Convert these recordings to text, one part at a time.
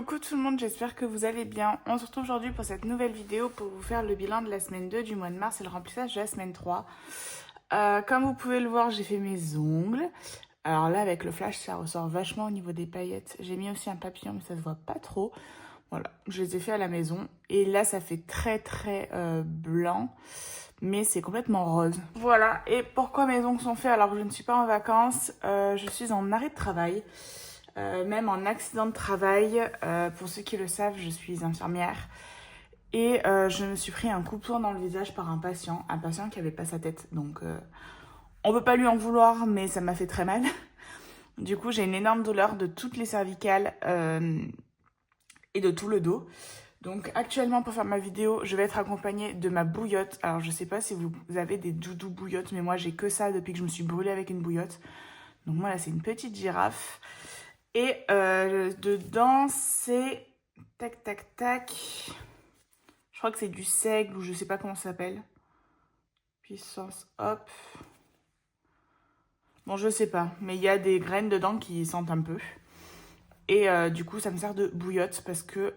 Coucou tout le monde, j'espère que vous allez bien. On se retrouve aujourd'hui pour cette nouvelle vidéo pour vous faire le bilan de la semaine 2 du mois de mars et le remplissage de la semaine 3. Comme vous pouvez le voir, j'ai fait mes ongles. Alors là, avec le flash, ça ressort vachement au niveau des paillettes. J'ai mis aussi un papillon, mais ça se voit pas trop. Voilà, je les ai fait à la maison. Et là, ça fait très blanc, mais c'est complètement rose. Voilà, et pourquoi mes ongles sont faits alors que je ne suis pas en vacances? Je suis en arrêt de travail. Même en accident de travail. Pour ceux qui le savent, je suis infirmière. Et je me suis pris un couteau dans le visage par un patient qui avait pas sa tête. Donc on peut pas lui en vouloir, mais ça m'a fait très mal. Du coup, j'ai une énorme douleur de toutes les cervicales et de tout le dos. Donc actuellement, pour faire ma vidéo, je vais être accompagnée de ma bouillotte. Alors je sais pas si vous avez des doudous bouillottes, mais moi j'ai que ça depuis que je me suis brûlée avec une bouillotte. Donc moi là, c'est une petite girafe. Et dedans, c'est tac. Je crois que c'est du seigle ou je sais pas comment ça s'appelle. Puissance, hop. Bon, je sais pas, mais il y a des graines dedans qui sentent un peu. Et du coup, ça me sert de bouillotte parce que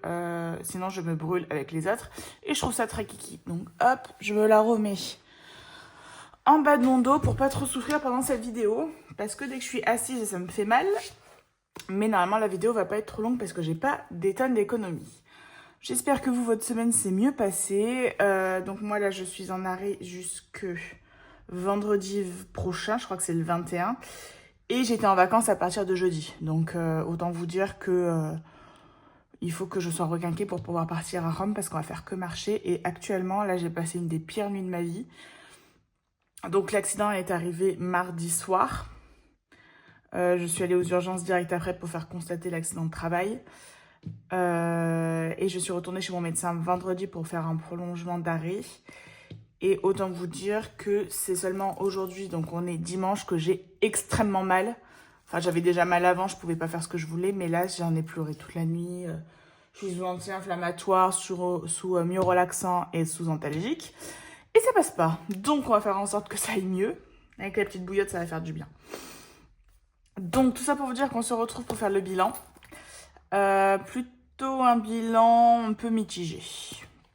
sinon je me brûle avec les autres. Et je trouve ça très kiki. Donc hop, je me la remets en bas de mon dos pour pas trop souffrir pendant cette vidéo. Parce que dès que je suis assise, ça me fait mal. Mais normalement, la vidéo va pas être trop longue parce que j'ai pas des tonnes d'économies. J'espère que vous, votre semaine s'est mieux passée. Donc moi, là, je suis en arrêt jusque vendredi prochain. Je crois que c'est le 21. Et j'étais en vacances à partir de jeudi. Donc autant vous dire que il faut que je sois requinquée pour pouvoir partir à Rome parce qu'on va faire que marcher. Et actuellement, là, j'ai passé une des pires nuits de ma vie. Donc l'accident est arrivé mardi soir. Je suis allée aux urgences direct après pour faire constater l'accident de travail. Et je suis retournée chez mon médecin vendredi pour faire un prolongement d'arrêt. Et autant vous dire que c'est seulement aujourd'hui, donc on est dimanche, que j'ai extrêmement mal. Enfin, j'avais déjà mal avant, je pouvais pas faire ce que je voulais, mais là, j'en ai pleuré toute la nuit. Je suis sous anti-inflammatoire, sous myorelaxant et sous antalgique. Et ça passe pas. Donc, on va faire en sorte que ça aille mieux. Avec la petite bouillotte, ça va faire du bien. Donc, tout ça pour vous dire qu'on se retrouve pour faire le bilan. Plutôt un bilan un peu mitigé.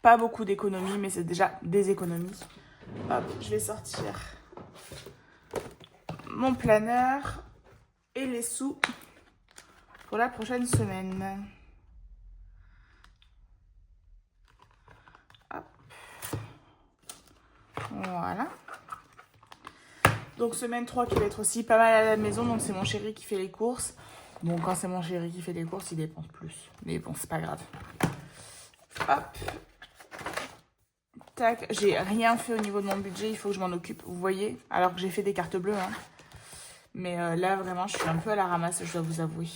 Pas beaucoup d'économies, mais c'est déjà des économies. Hop, je vais sortir mon planeur et les sous pour la prochaine semaine. Hop. Voilà. Donc semaine 3 qui va être aussi pas mal à la maison, donc c'est mon chéri qui fait les courses. Bon, quand c'est mon chéri qui fait les courses, il dépense plus. Mais bon, c'est pas grave. Hop. Tac, j'ai rien fait au niveau de mon budget, il faut que je m'en occupe, vous voyez. Alors que j'ai fait des cartes bleues, hein. Mais là, vraiment, je suis un peu à la ramasse, je dois vous avouer.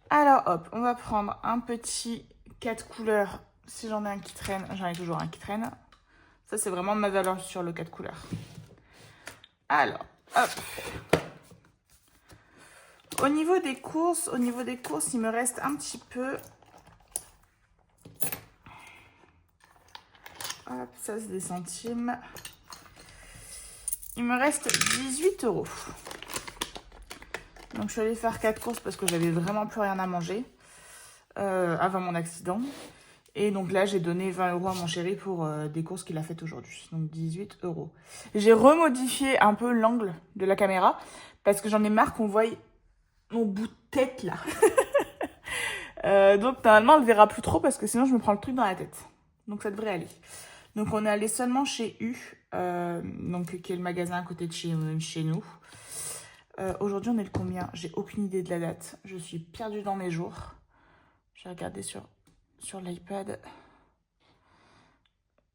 Alors, hop, on va prendre un petit 4 couleurs. Si j'en ai un qui traîne, j'en ai toujours un qui traîne. Ça, c'est vraiment ma valeur sur le 4 couleurs. Alors, hop. Au niveau des courses, il me reste un petit peu. Hop, ça, c'est des centimes. Il me reste 18 €. Donc, je suis allée faire 4 courses parce que j'avais vraiment plus rien à manger avant mon accident. Et donc là, j'ai donné 20 € à mon chéri pour des courses qu'il a faites aujourd'hui. Donc 18 €. J'ai remodifié un peu l'angle de la caméra parce que j'en ai marre qu'on voie mon bout de tête là. Donc normalement, on le verra plus trop parce que sinon, je me prends le truc dans la tête. Donc ça devrait aller. Donc on est allé seulement chez U, donc qui est le magasin à côté de chez nous. Aujourd'hui, on est le combien? J'ai aucune idée de la date. Je suis perdue dans mes jours. J'ai regardé sur l'iPad.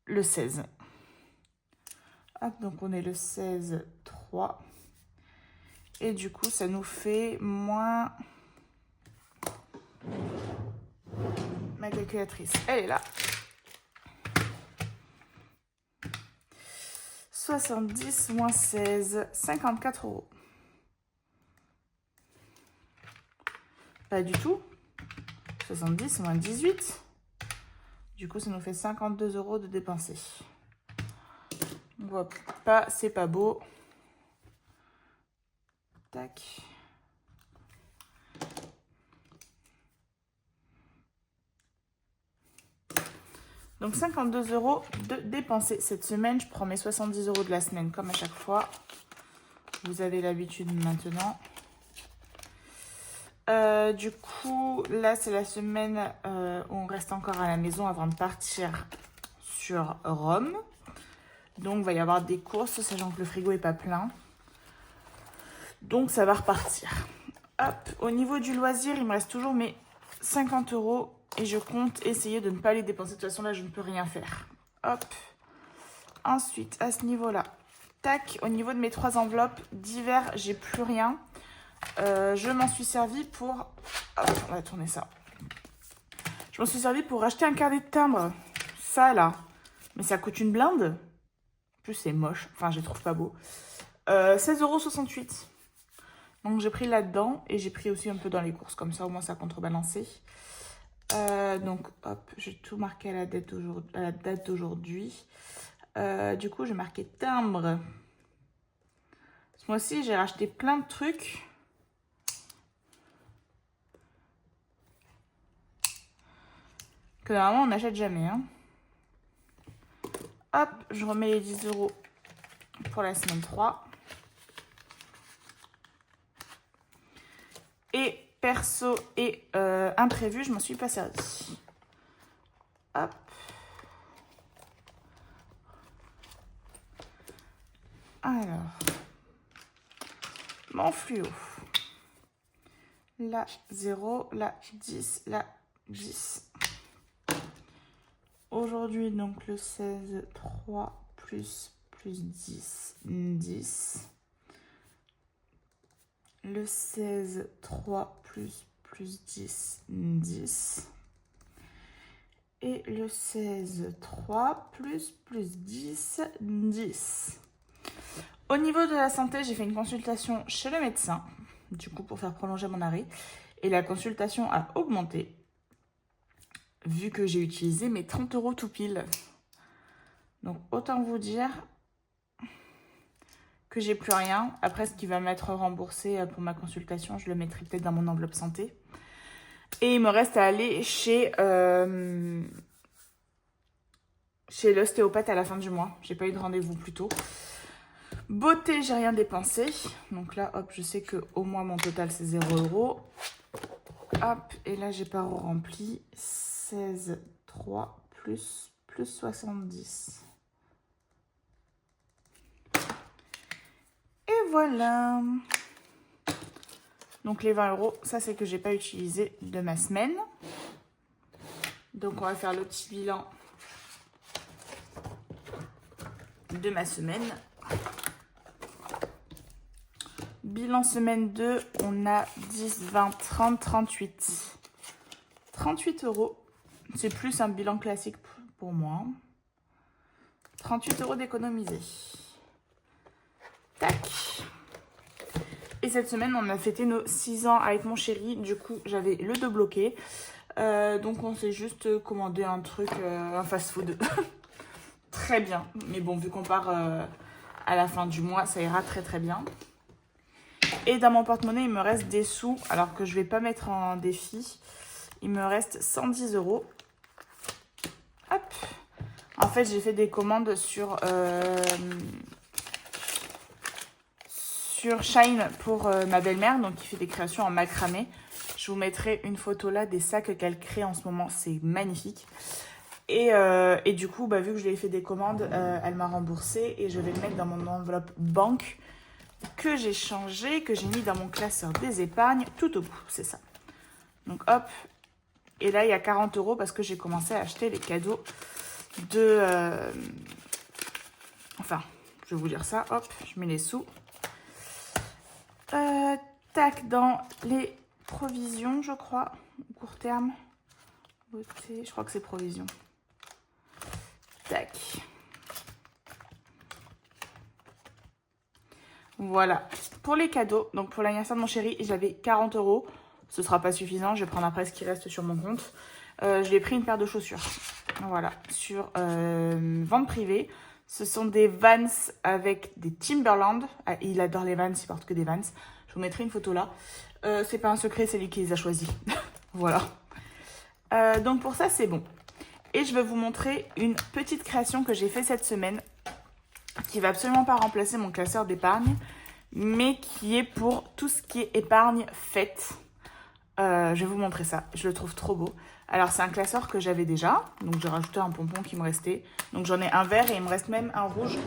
Le 16. Hop, donc on est le 16/3. Et du coup, ça nous fait moins... Ma calculatrice, elle est là. 70 moins 16, 54 €. Pas du tout. 70 moins 18. Du coup, ça nous fait 52 € de dépensés. On voit pas, c'est pas beau. Tac. Donc 52 € de dépensés cette semaine. Je prends mes 70 € de la semaine comme à chaque fois. Vous avez l'habitude maintenant. Du coup, là, c'est la semaine où on reste encore à la maison avant de partir sur Rome. Donc, il va y avoir des courses, sachant que le frigo n'est pas plein. Donc, ça va repartir. Hop, au niveau du loisir, il me reste toujours mes 50 € et je compte essayer de ne pas les dépenser. De toute façon, là, je ne peux rien faire. Hop. Ensuite, à ce niveau-là, tac, au niveau de mes 3 enveloppes d'hiver, j'ai plus rien. Je m'en suis servi pour... Hop, on va tourner ça. Je m'en suis servi pour acheter un carnet de timbre. Ça, là. Mais ça coûte une blinde. En plus, c'est moche. Enfin, je les trouve pas beaux. 16,68 €. Donc, j'ai pris là-dedans. Et j'ai pris aussi un peu dans les courses. Comme ça, au moins, ça a contrebalancé. Donc, hop, j'ai tout marqué à la date d'aujourd'hui. Du coup, j'ai marqué timbre. Ce mois-ci, j'ai racheté plein de trucs. Que normalement on n'achète jamais. Hein. Hop, je remets les 10 € pour la semaine 3. Et perso et imprévu, je m'en suis pas servi. Hop. Alors, mon fluo. Là, 0, là, 10, là, 10. Aujourd'hui, donc le 16, 3 plus 10, 10. Le 16, 3 plus 10, 10. Et le 16, 3 plus 10, 10. Au niveau de la santé, j'ai fait une consultation chez le médecin, du coup pour faire prolonger mon arrêt. Et la consultation a augmenté. Vu que j'ai utilisé mes 30 € tout pile. Donc, autant vous dire que j'ai plus rien. Après, ce qui va m'être remboursé pour ma consultation, je le mettrai peut-être dans mon enveloppe santé. Et il me reste à aller chez l'ostéopathe à la fin du mois. J'ai pas eu de rendez-vous plus tôt. Beauté, j'ai rien dépensé. Donc là, hop, je sais qu'au moins mon total, c'est 0 €. Hop, et là, j'ai pas rempli. 16, 3 plus 70. Et voilà. Donc les 20 €, ça c'est que j'ai pas utilisé de ma semaine. Donc on va faire le petit bilan de ma semaine. Bilan semaine 2, on a 10, 20, 30, 38. 38 €. C'est plus un bilan classique pour moi. 38 € d'économiser. Tac. Et cette semaine, on a fêté nos 6 ans avec mon chéri. Du coup, j'avais le dos bloqué. Donc, on s'est juste commandé un truc, un fast-food. Très bien. Mais bon, vu qu'on part à la fin du mois, ça ira très très bien. Et dans mon porte-monnaie, il me reste des sous. Alors que je ne vais pas mettre en défi. Il me reste 110 €. Hop. En fait, j'ai fait des commandes sur Shine pour ma belle-mère. Donc, qui fait des créations en macramé. Je vous mettrai une photo là des sacs qu'elle crée en ce moment. C'est magnifique. Et du coup, vu que je lui ai fait des commandes, elle m'a remboursé. Et je vais le mettre dans mon enveloppe banque que j'ai changé, que j'ai mis dans mon classeur des épargnes tout au bout. C'est ça. Donc, hop. Et là, il y a 40 € parce que j'ai commencé à acheter les cadeaux de... Enfin, je vais vous dire ça. Hop, je mets les sous. Tac, dans les provisions, je crois. Court terme. Beauté, je crois que c'est provision. Tac. Voilà. Pour les cadeaux, donc pour l'anniversaire de mon chéri, j'avais 40 €. Ce sera pas suffisant, je vais prendre après ce qui reste sur mon compte. Je lui ai pris une paire de chaussures. Voilà, sur vente privée. Ce sont des Vans avec des Timberland. Ah, il adore les Vans, il porte que des Vans. Je vous mettrai une photo là. C'est pas un secret, c'est lui qui les a choisis. Voilà. Donc pour ça, c'est bon. Et je vais vous montrer une petite création que j'ai fait cette semaine qui va absolument pas remplacer mon classeur d'épargne, mais qui est pour tout ce qui est épargne fête. Je vais vous montrer ça, je le trouve trop beau. Alors c'est un classeur que j'avais déjà, donc j'ai rajouté un pompon qui me restait. Donc j'en ai un vert et il me reste même un rouge.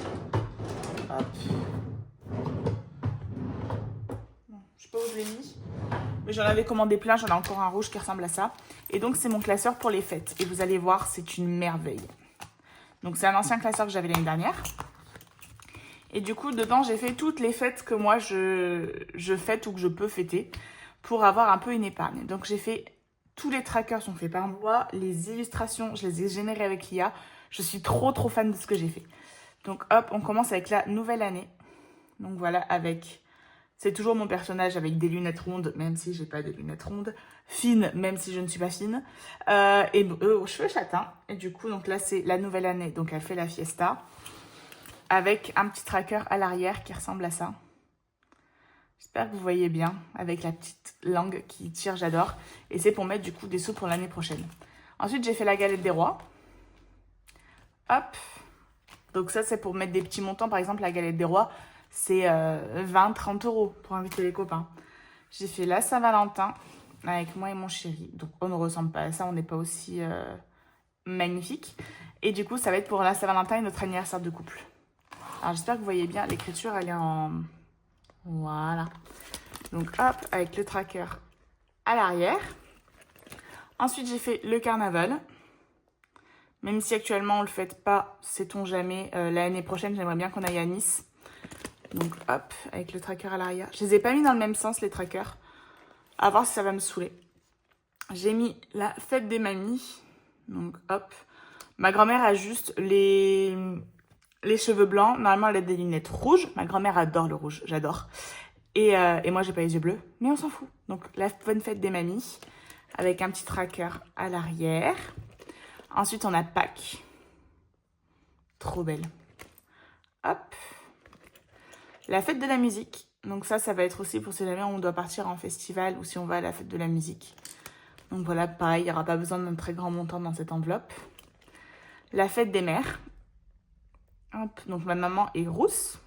Hop. Bon, je sais pas où je l'ai mis, mais j'en avais commandé plein, j'en ai encore un rouge qui ressemble à ça. Et donc c'est mon classeur pour les fêtes. Et vous allez voir, c'est une merveille. Donc c'est un ancien classeur que j'avais l'année dernière. Et du coup, dedans, j'ai fait toutes les fêtes que moi, je fête ou que je peux fêter pour avoir un peu une épargne. Donc j'ai fait, tous les trackers sont faits par moi, les illustrations, je les ai générées avec l'IA. Je suis trop fan de ce que j'ai fait. Donc hop, on commence avec la nouvelle année. Donc voilà, avec, c'est toujours mon personnage avec des lunettes rondes, même si j'ai pas de lunettes rondes, fine, même si je ne suis pas fine, et aux cheveux châtains. Et du coup, donc là, c'est la nouvelle année, donc elle fait la fiesta, avec un petit tracker à l'arrière qui ressemble à ça. J'espère que vous voyez bien, avec la petite langue qui tire, j'adore. Et c'est pour mettre du coup des sous pour l'année prochaine. Ensuite, j'ai fait la galette des rois. Hop. Donc ça, c'est pour mettre des petits montants. Par exemple, la galette des rois, c'est 20-30 € pour inviter les copains. J'ai fait la Saint-Valentin avec moi et mon chéri. Donc on ne ressemble pas à ça, on n'est pas aussi magnifique. Et du coup, ça va être pour la Saint-Valentin et notre anniversaire de couple. Alors j'espère que vous voyez bien, l'écriture, elle est en... Voilà. Donc hop, avec le tracker à l'arrière. Ensuite, j'ai fait le carnaval. Même si actuellement on le fête pas, sait-on jamais. L'année prochaine, j'aimerais bien qu'on aille à Nice. Donc hop, avec le tracker à l'arrière. Je les ai pas mis dans le même sens, les trackers. À voir si ça va me saouler. J'ai mis la fête des mamies. Donc hop. Ma grand-mère a juste les cheveux blancs. Normalement, elle a des lunettes rouges. Ma grand-mère adore le rouge, j'adore. Et moi, j'ai pas les yeux bleus, mais on s'en fout. Donc, la bonne fête des mamies, avec un petit tracker à l'arrière. Ensuite, on a Pâques. Trop belle. Hop. La fête de la musique. Donc ça va être aussi pour si jamais on doit partir en festival ou si on va à la fête de la musique. Donc voilà, pareil, il n'y aura pas besoin d'un très grand montant dans cette enveloppe. La fête des mères. Hop, donc ma maman est rousse.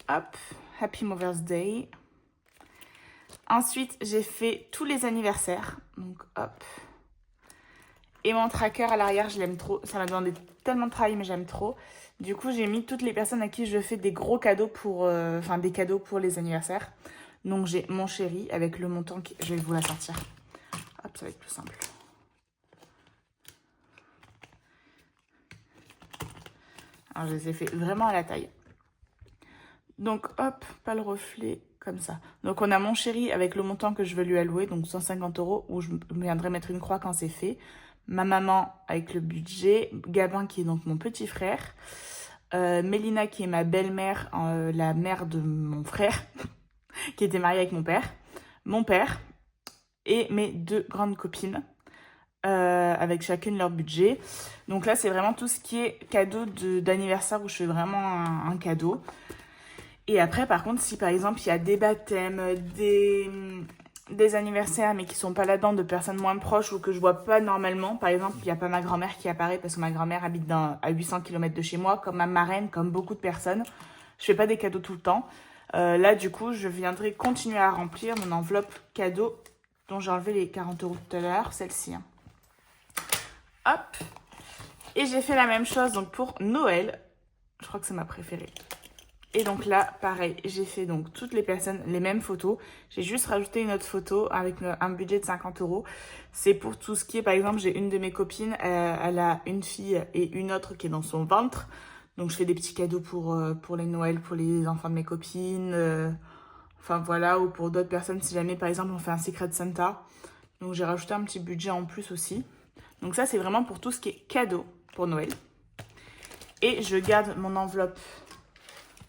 Hop, Happy Mother's Day. Ensuite, j'ai fait tous les anniversaires. Donc hop. Et mon tracker à l'arrière, je l'aime trop. Ça m'a demandé tellement de travail, mais j'aime trop. Du coup, j'ai mis toutes les personnes à qui je fais des gros cadeaux pour... des cadeaux pour les anniversaires. Donc, j'ai mon chéri avec le montant qui... Je vais vous la sortir. Hop, ça va être plus simple. Alors, je les ai fait vraiment à la taille. Donc, hop, pas le reflet, comme ça. Donc, on a mon chéri avec le montant que je veux lui allouer, donc 150 €, où je viendrai mettre une croix quand c'est fait. Ma maman avec le budget, Gabin qui est donc mon petit frère, Mélina qui est ma belle-mère, la mère de mon frère, qui était mariée avec mon père et mes deux grandes copines, avec chacune leur budget. Donc là, c'est vraiment tout ce qui est cadeau d'anniversaire où je fais vraiment un cadeau. Et après, par contre, si par exemple, il y a des baptêmes, des anniversaires, mais qui sont pas là-dedans, de personnes moins proches ou que je vois pas normalement, par exemple, il n'y a pas ma grand-mère qui apparaît parce que ma grand-mère habite à 800 km de chez moi, comme ma marraine, comme beaucoup de personnes. Je fais pas des cadeaux tout le temps. Là, du coup, je viendrai continuer à remplir mon enveloppe cadeau dont j'ai enlevé les 40 € tout à l'heure, celle-ci. Hein. Hop. Et j'ai fait la même chose donc pour Noël. Je crois que c'est ma préférée. Et donc là, pareil, j'ai fait donc toutes les personnes, les mêmes photos. J'ai juste rajouté une autre photo avec un budget de 50 €. C'est pour tout ce qui est, par exemple, j'ai une de mes copines, elle a une fille et une autre qui est dans son ventre. Donc je fais des petits cadeaux pour les Noëls, pour les enfants de mes copines. Enfin voilà, ou pour d'autres personnes, si jamais, par exemple, on fait un Secret Santa. Donc j'ai rajouté un petit budget en plus aussi. Donc ça, c'est vraiment pour tout ce qui est cadeau pour Noël. Et je garde mon enveloppe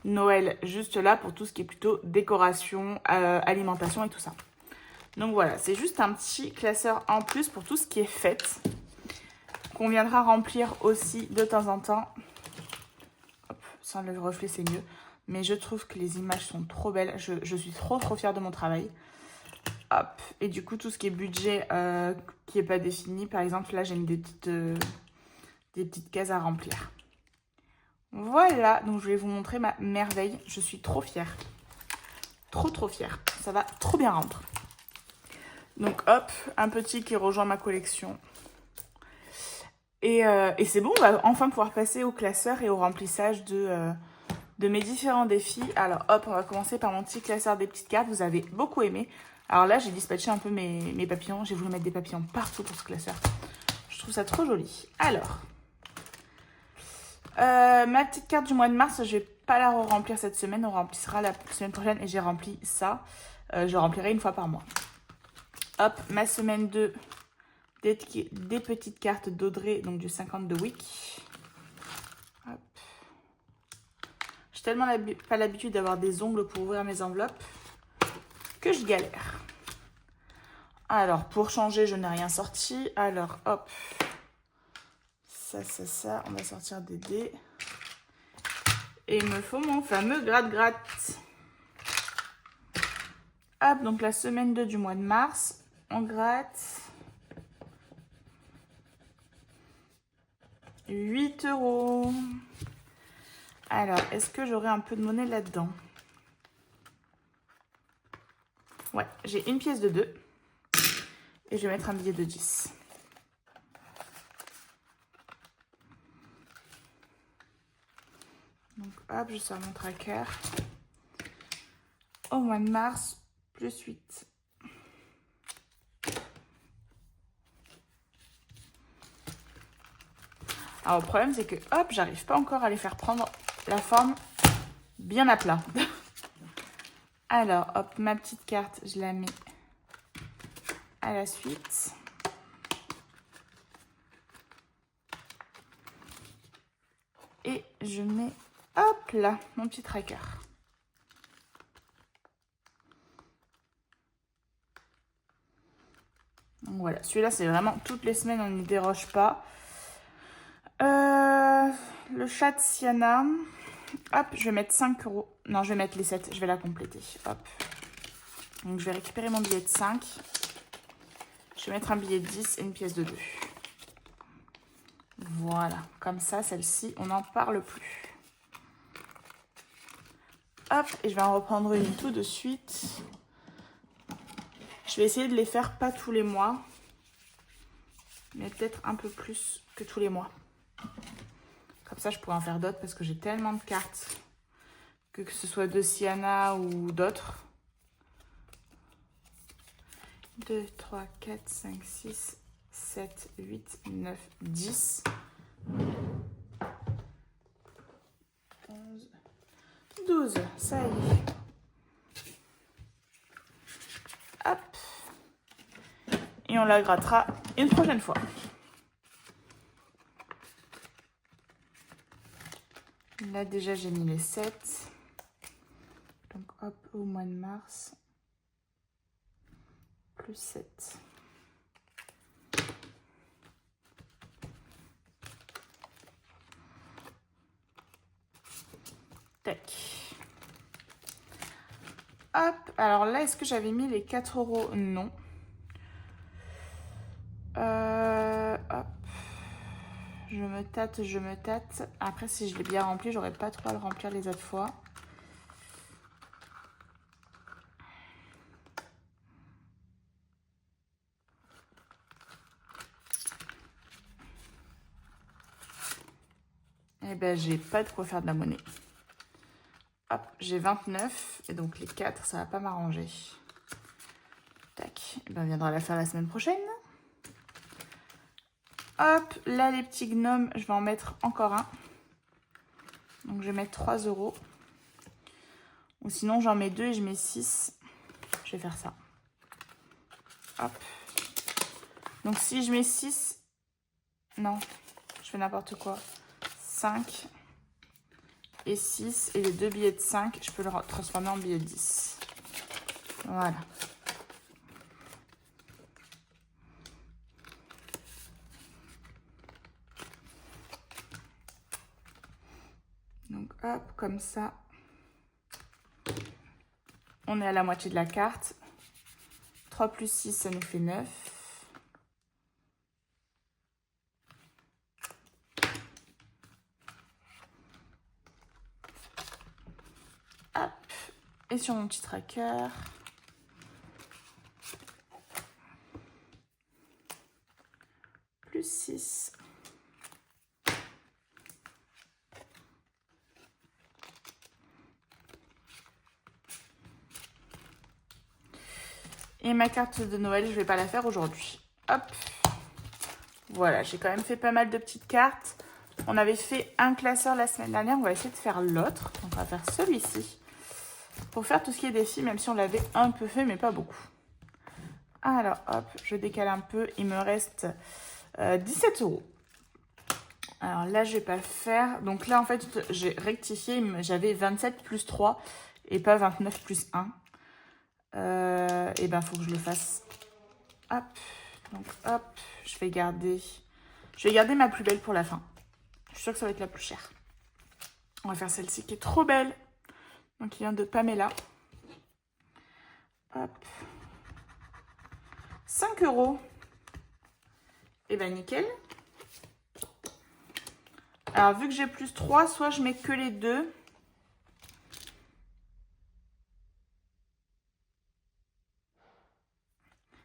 Noël juste là pour tout ce qui est plutôt décoration, alimentation et tout ça. Donc voilà, c'est juste un petit classeur en plus pour tout ce qui est fête qu'on viendra remplir aussi de temps en temps. Hop, sans le reflet c'est mieux, mais je trouve que les images sont trop belles. Je suis trop fière de mon travail. Hop. Et du coup, tout ce qui est budget qui n'est pas défini, par exemple, là, j'ai mis des petites cases à remplir. Voilà, donc je vais vous montrer ma merveille. Je suis trop fière. Trop fière. Ça va trop bien rendre. Donc hop, un petit qui rejoint ma collection. Et c'est bon, on va enfin pouvoir passer au classeur et au remplissage de mes différents défis. Alors hop, on va commencer par mon petit classeur des petites cartes. Vous avez beaucoup aimé. Alors là, j'ai dispatché un peu mes papillons. J'ai voulu mettre des papillons partout pour ce classeur. Je trouve ça trop joli. Alors, ma petite carte du mois de mars, je vais pas la remplir cette semaine. On remplissera la semaine prochaine et j'ai rempli ça. Je remplirai une fois par mois. Hop, ma semaine 2, des petites cartes d'Audrey, donc du 50 de Wick. Hop. J'ai tellement pas l'habitude d'avoir des ongles pour ouvrir mes enveloppes que je galère. Alors, pour changer, je n'ai rien sorti. Alors, hop. Ça. On va sortir des dés. Et il me faut mon fameux gratte-gratte. Hop, donc la semaine 2 du mois de mars. On gratte. 8 €. Alors, est-ce que j'aurai un peu de monnaie là-dedans? Ouais, j'ai une pièce de 2. Et je vais mettre un billet de 10. Donc hop, je sors mon tracker. Au mois de mars, plus 8. Alors le problème c'est que hop, j'arrive pas encore à les faire prendre la forme bien à plat. Alors hop, ma petite carte, je la mets à la suite. Et je mets, hop là, mon petit tracker. Donc voilà, celui-là c'est vraiment toutes les semaines, on n'y déroge pas. Le chat de Sienna. Hop, je vais mettre 5 €. Non, je vais mettre les 7, je vais la compléter. Hop. Donc je vais récupérer mon billet de 5. Je vais mettre un billet de 10 et une pièce de 2. Voilà, comme ça, celle-ci, on n'en parle plus. Hop, et je vais en reprendre une tout de suite. Je vais essayer de les faire pas tous les mois, mais peut-être un peu plus que tous les mois. Comme ça, je pourrais en faire d'autres parce que j'ai tellement de cartes, que ce soit de Sienna ou d'autres. 2, 3, 4, 5, 6, 7, 8, 9, 10. 11, 12, ça y est. Hop. Et on la grattera une prochaine fois. Là, déjà, j'ai mis les 7. Donc, hop, au mois de mars. Plus 7. Tac. Hop, alors là, est-ce que j'avais mis les 4 €? Non. Hop. Je me tâte. Après, si je l'ai bien rempli, j'aurais pas trop à le remplir les autres fois. Eh ben, j'ai pas de quoi faire de la monnaie. Hop, j'ai 29. Et donc, les 4, ça va pas m'arranger. Tac. Eh ben, on viendra la faire la semaine prochaine. Hop, là, les petits gnomes, je vais en mettre encore un. Donc, je vais mettre 3 €. Ou sinon, j'en mets 2 et je mets 6. Je vais faire ça. Hop. Donc, si je mets 6... Non, je fais n'importe quoi. 5 et 6. Et les 2 billets de 5, je peux le transformer en billet de 10. Voilà. Donc, hop, comme ça. On est à la moitié de la carte. 3 plus 6, ça nous fait 9. Hop. Et sur mon petit tracker, plus 6. Et ma carte de Noël, je ne vais pas la faire aujourd'hui. Hop. Voilà, j'ai quand même fait pas mal de petites cartes. On avait fait un classeur la semaine dernière. On va essayer de faire l'autre. Donc, on va faire celui-ci. Pour faire tout ce qui est défi, même si on l'avait un peu fait, mais pas beaucoup. Alors, hop, je décale un peu. Il me reste 17 €. Alors là, je ne vais pas le faire. Donc là, en fait, j'ai rectifié. J'avais 27 plus 3 et pas 29 plus 1. Et ben, il faut que je le fasse. Hop. Donc, hop, je vais garder ma plus belle pour la fin. Je suis sûre que ça va être la plus chère. On va faire celle-ci qui est trop belle. Donc, il vient de Pamela. Hop. 5 €. Et ben, nickel. Alors, vu que j'ai plus 3, soit je mets que les deux.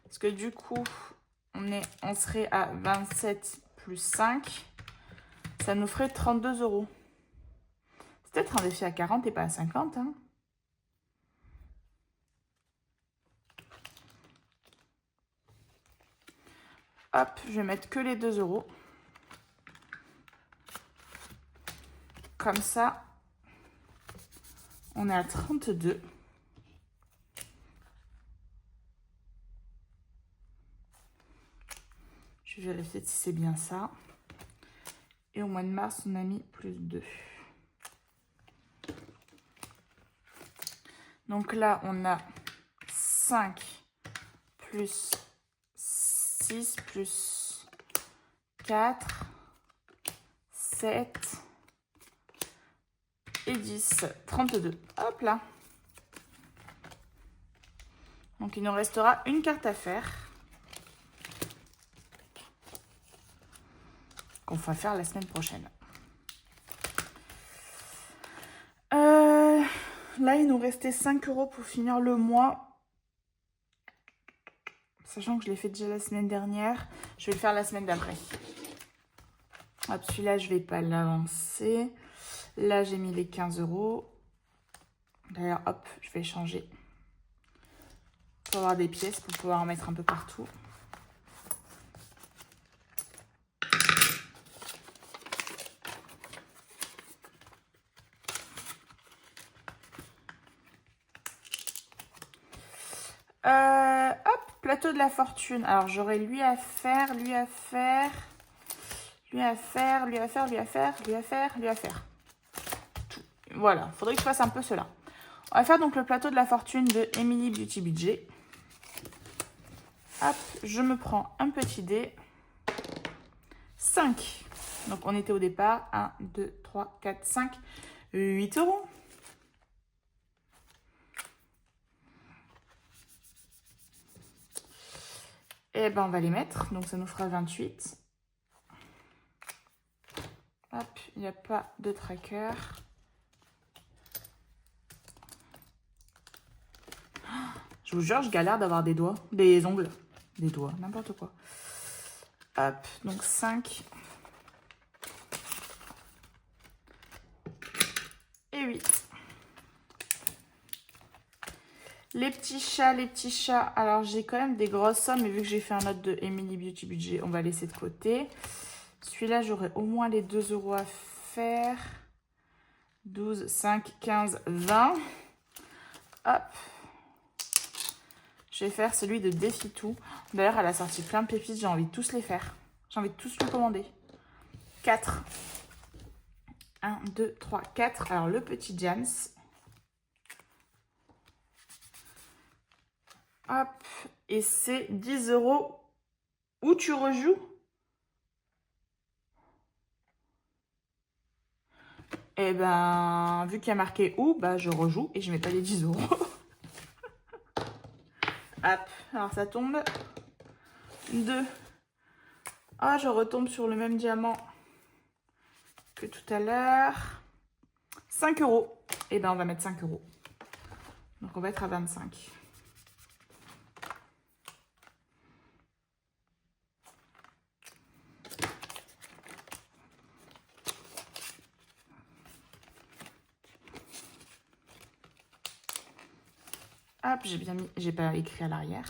Parce que du coup, on serait à 27 plus 5. Ça nous ferait 32 €. C'est peut-être un défi à 40 et pas à 50. Hein. Hop, je vais mettre que les 2 €. Comme ça, on est à 32. Je vais vérifier si c'est bien ça. Et au mois de mars, on a mis plus 2. Donc là, on a 5 plus 6 plus 4, 7 et 10, 32. Hop là. Donc il nous restera une carte à faire. Qu'on va faire la semaine prochaine. Là, il nous restait 5 € pour finir le mois. Sachant que je l'ai fait déjà la semaine dernière. Je vais le faire la semaine d'après. Hop, celui-là, je ne vais pas l'avancer. Là, j'ai mis les 15 €. D'ailleurs, hop, je vais changer. Pour avoir des pièces, pour pouvoir en mettre un peu partout. Hop, plateau de la fortune. Alors, j'aurais lui à faire. Tout. Voilà, faudrait que je fasse un peu cela. On va faire donc le plateau de la fortune de Emily Beauty Budget. Hop, je me prends un petit dé. 5. Donc, on était au départ. 1, 2, 3, 4, 5, 8 €. Et ben, on va les mettre. Donc, ça nous fera 28. Hop, il n'y a pas de tracker. Je vous jure, je galère d'avoir des doigts, des ongles, des doigts, n'importe quoi. Hop, donc 5 et 8. Les petits chats. Alors, j'ai quand même des grosses sommes, mais vu que j'ai fait un autre de Emily Beauty Budget, on va laisser de côté. Celui-là, j'aurai au moins les 2 € à faire. 12, 5, 15, 20. Hop. Je vais faire celui de Défi Tout. D'ailleurs, elle a sorti plein de pépites. J'ai envie de tous les faire. J'ai envie de tous les commander. 4. 1, 2, 3, 4. Alors, le petit Jams. Hop. Et c'est 10 € où tu rejoues. Et ben, vu qu'il y a marqué où, bah, je rejoue et je mets pas les 10 €. Hop, alors ça tombe. 2. Ah, je retombe sur le même diamant que tout à l'heure. 5 €. Et ben on va mettre 5 €. Donc on va être à 25. Hop, j'ai bien mis, j'ai pas écrit à l'arrière.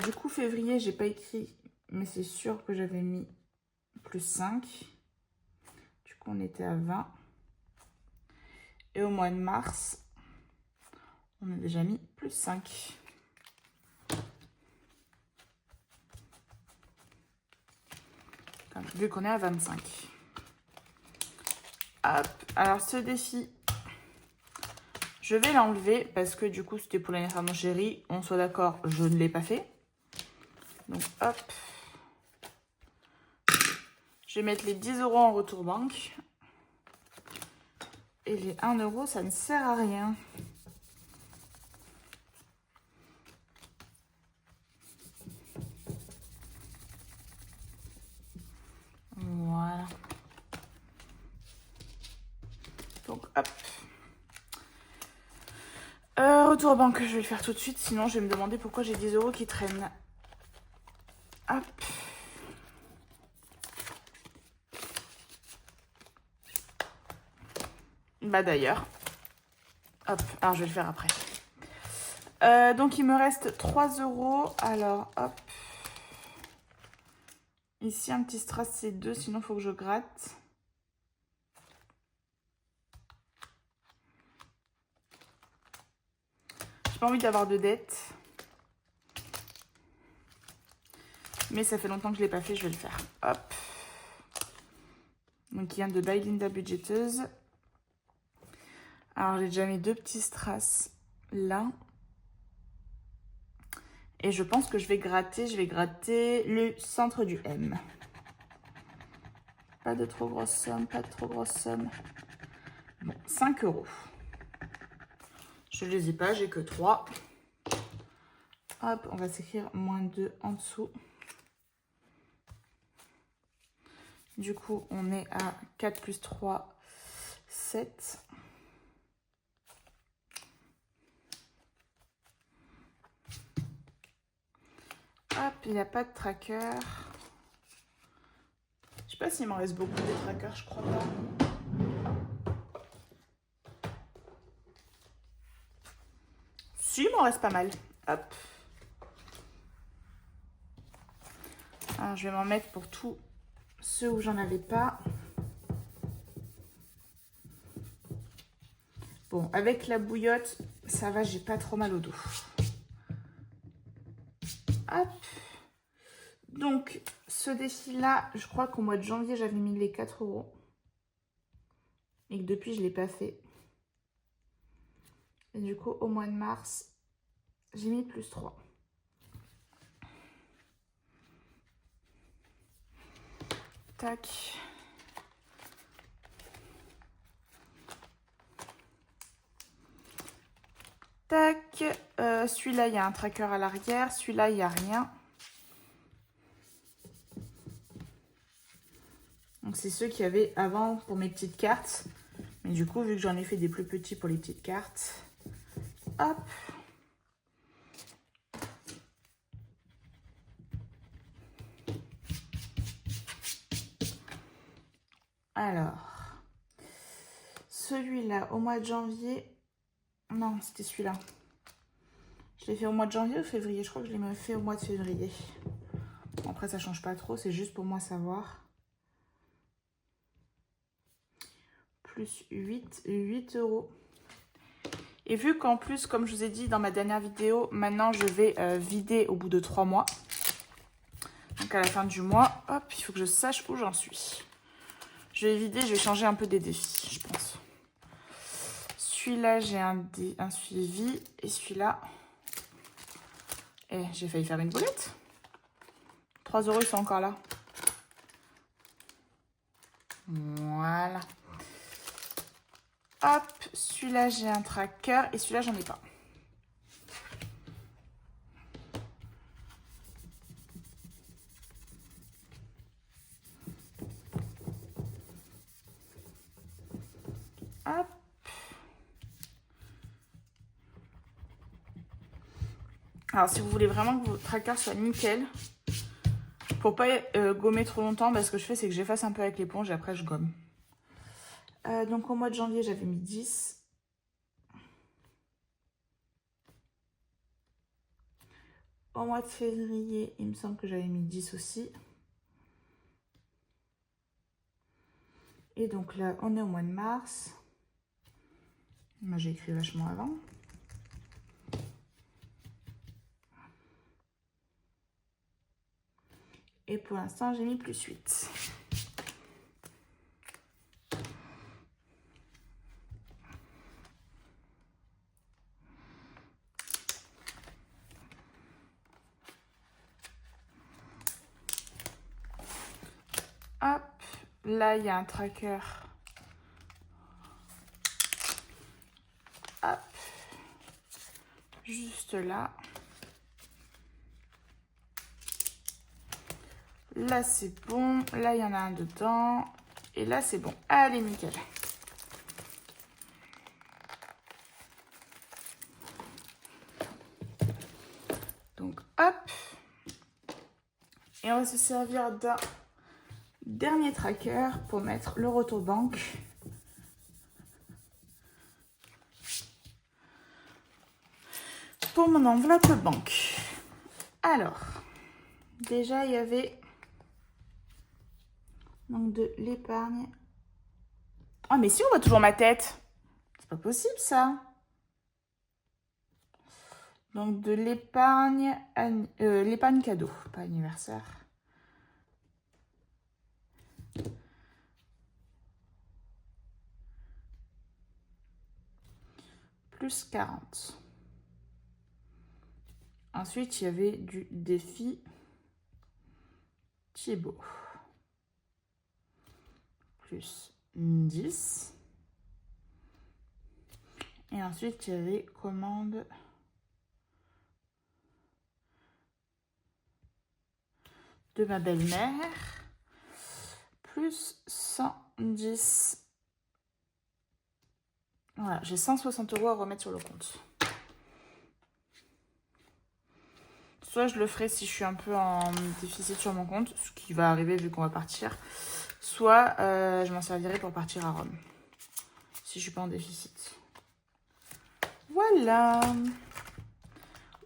Du coup, février, j'ai pas écrit, mais c'est sûr que j'avais mis plus 5. Du coup, on était à 20. Et au mois de mars, on a déjà mis plus 5. Vu qu'on est à 25. Hop, alors ce défi, je vais l'enlever parce que du coup, c'était pour l'anniversaire de mon chéri. On soit d'accord, je ne l'ai pas fait. Donc hop, je vais mettre les 10 € en retour banque. Et les 1 €, ça ne sert à rien. Voilà. Donc hop. Retour banque, je vais le faire tout de suite. Sinon, je vais me demander pourquoi j'ai 10 € qui traînent. Hop. Bah d'ailleurs. Hop, alors je vais le faire après. Donc il me reste 3 €. Alors hop. Ici un petit strass c'est 2, sinon il faut que je gratte. J'ai pas envie d'avoir de dettes. Mais ça fait longtemps que je ne l'ai pas fait, je vais le faire. Hop. Donc il vient de By Linda Budgeteuse. Alors j'ai déjà mis 2 petits strass là. Et je pense que je vais gratter le centre du M. Pas de trop grosse somme, pas de trop grosse somme. Bon, 5 €. Je les ai pas, j'ai que 3. Hop, on va s'écrire -2 en dessous. Du coup, on est à 4 plus 3, 7. Hop, il n'y a pas de tracker. Je sais pas s'il m'en reste beaucoup des trackers, je crois pas. Si, il m'en reste pas mal. Hop. Alors, je vais m'en mettre pour tous ceux où j'en avais pas. Bon, avec la bouillotte, ça va, j'ai pas trop mal au dos. Hop. Donc, ce défi-là, je crois qu'au mois de janvier, j'avais mis les 4 €. Et que depuis, je ne l'ai pas fait. Et du coup, au mois de mars, j'ai mis plus 3. Tac. Tac. Celui-là, il y a un tracker à l'arrière. Celui-là, il n'y a rien. Donc, c'est ceux qu'il y avait avant pour mes petites cartes. Mais du coup, vu que j'en ai fait des plus petits pour les petites cartes, hop. Alors, celui-là, au mois de janvier... Non, c'était celui-là. Je l'ai fait au mois de janvier ou février? Je crois que je l'ai fait au mois de février. Après, ça change pas trop, c'est juste pour moi savoir. Plus 8 €. Et vu qu'en plus, comme je vous ai dit dans ma dernière vidéo, maintenant je vais vider au bout de 3 mois. Donc à la fin du mois, hop, il faut que je sache où j'en suis. Je vais vider, je vais changer un peu des défis, je pense. Celui-là, j'ai un suivi. Et celui-là... j'ai failli faire une boulette. 3 €, ils sont encore là. Voilà. Hop, celui-là, j'ai un tracker et celui-là, j'en ai pas. Hop. Alors, si vous voulez vraiment que votre tracker soit nickel, pour pas gommer trop longtemps, ce que je fais, c'est que j'efface un peu avec l'éponge et après, je gomme. Donc, au mois de janvier, j'avais mis 10. Au mois de février, il me semble que j'avais mis 10 aussi. Et donc là, on est au mois de mars. Moi, j'ai écrit vachement avant. Et pour l'instant, j'ai mis plus 8. Hop, là, il y a un tracker. Hop, juste là. Là, c'est bon. Là, il y en a un dedans. Et là, c'est bon. Allez, nickel. Donc, hop. Et on va se servir d'un dernier tracker pour mettre le retour banque. Pour mon enveloppe banque. Alors, déjà, il y avait donc de l'épargne. Oh, mais si on voit toujours ma tête. C'est pas possible, ça. Donc, de l'épargne cadeau, pas anniversaire. Plus 40. Ensuite, il y avait du défi Thibaut. Plus 10. Et ensuite, il y avait commande de ma belle-mère. Plus 110. Voilà, j'ai 160 € à remettre sur le compte. Soit je le ferai si je suis un peu en déficit sur mon compte, ce qui va arriver vu qu'on va partir. Soit je m'en servirai pour partir à Rome, si je suis pas en déficit. Voilà.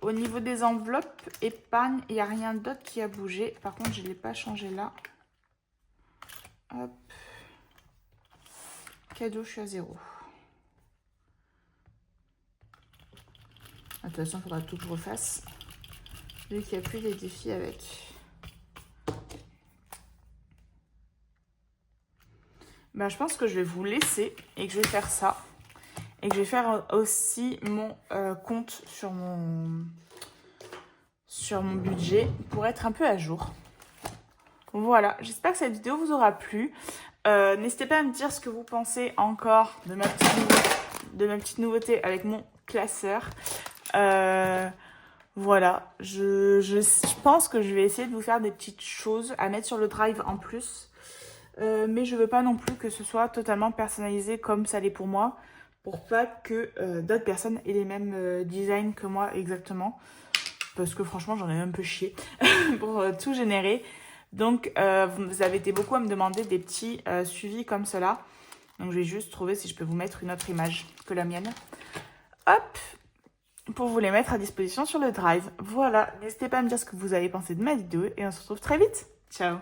Au niveau des enveloppes, épargne, il n'y a rien d'autre qui a bougé. Par contre, je ne l'ai pas changé là. Hop. Cadeau, je suis à 0. De toute façon, il faudra tout que je refasse. Vu qu'il n'y a plus les défis avec. Ben, je pense que je vais vous laisser et que je vais faire ça. Et que je vais faire aussi mon compte sur mon budget pour être un peu à jour. Voilà, j'espère que cette vidéo vous aura plu. N'hésitez pas à me dire ce que vous pensez encore de ma petite nouveauté avec mon classeur. Voilà, je pense que je vais essayer de vous faire des petites choses à mettre sur le drive en plus. Mais je veux pas non plus que ce soit totalement personnalisé comme ça l'est pour moi. Pour pas que d'autres personnes aient les mêmes designs que moi exactement. Parce que franchement, j'en ai un peu chié pour tout générer. Donc, vous avez été beaucoup à me demander des petits suivis comme cela. Donc, je vais juste trouver si je peux vous mettre une autre image que la mienne. Hop, pour vous les mettre à disposition sur le drive. Voilà, n'hésitez pas à me dire ce que vous avez pensé de ma vidéo et on se retrouve très vite. Ciao.